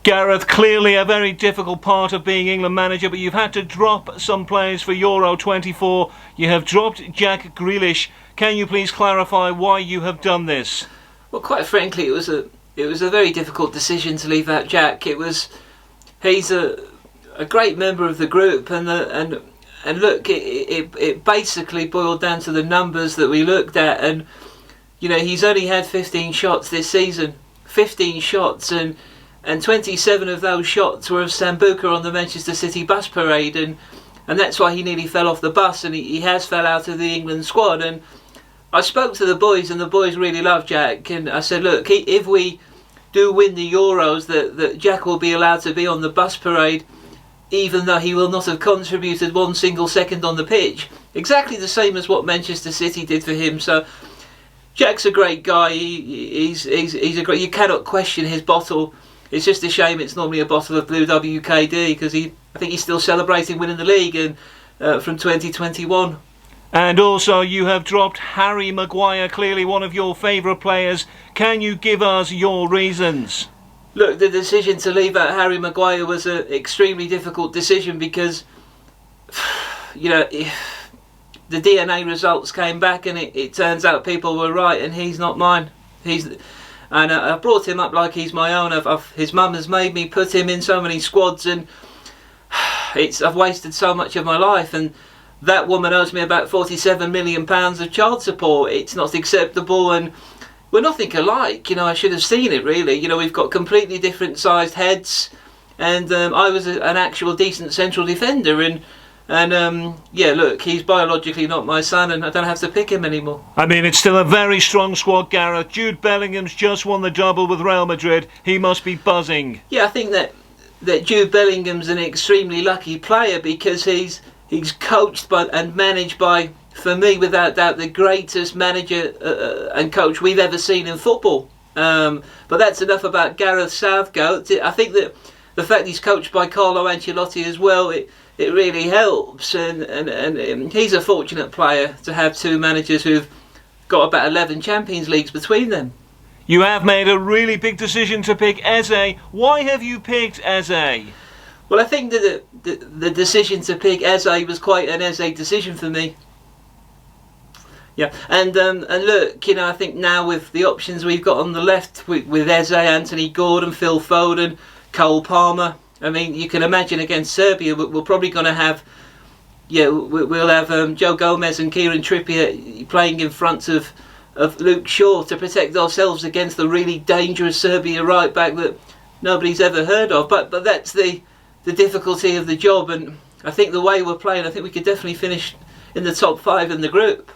Gareth, clearly a very difficult part of being England manager, but you've had to drop some players for Euro 24. You have dropped Jack Grealish. Can you please clarify why you have done this? Well, quite frankly, it was a very difficult decision to leave out Jack. He's a great member of the group, and look, it basically boiled down to the numbers that we looked at, and you know, he's only had 15 shots this season, 15 shots, and 27 of those shots were of Sambuca on the Manchester City bus parade, and that's why he nearly fell off the bus, and he has fell out of the England squad. And I spoke to the boys, and the boys really love Jack, and I said, look, if we do win the Euros, that Jack will be allowed to be on the bus parade, even though he will not have contributed one single second on the pitch. Exactly the same as what Manchester City did for him. So Jack's a great guy. He's a great. You cannot question his bottle. It's just a shame it's normally a bottle of Blue WKD, because I think he's still celebrating winning the league from 2021. And also you have dropped Harry Maguire, clearly one of your favourite players. Can you give us your reasons? Look, the decision to leave out Harry Maguire was an extremely difficult decision because, you know, the DNA results came back and it turns out people were right and he's not mine. I brought him up like he's my own. His mum has made me put him in so many squads, and I've wasted so much of my life, and that woman owes me about £47 million of child support. It's not acceptable, and we're nothing alike. You know, I should have seen it really. You know, we've got completely different sized heads, and I was an actual decent central defender, and yeah, look, he's biologically not my son, and I don't have to pick him anymore. I mean, it's still a very strong squad, Gareth. Jude Bellingham's just won the double with Real Madrid. He must be buzzing. Yeah, I think that Jude Bellingham's an extremely lucky player because he's coached by and managed by, for me, without doubt, the greatest manager and coach we've ever seen in football. But that's enough about Gareth Southgate. I think that the fact he's coached by Carlo Ancelotti as well, it really helps. And he's a fortunate player to have two managers who've got about 11 Champions Leagues between them. You have made a really big decision to pick Eze. Why have you picked Eze? Well, I think that the decision to pick Eze was quite an Eze decision for me. Yeah, and look, you know, I think now with the options we've got on the left with Eze, Anthony Gordon, Phil Foden, Cole Palmer. I mean, you can imagine against Serbia, we're probably going to have, yeah, we'll have Joe Gomez and Kieran Trippier playing in front of Luke Shaw to protect ourselves against the really dangerous Serbia right back that nobody's ever heard of. But that's the difficulty of the job, and I think the way we're playing, I think we could definitely finish in the top 5 in the group.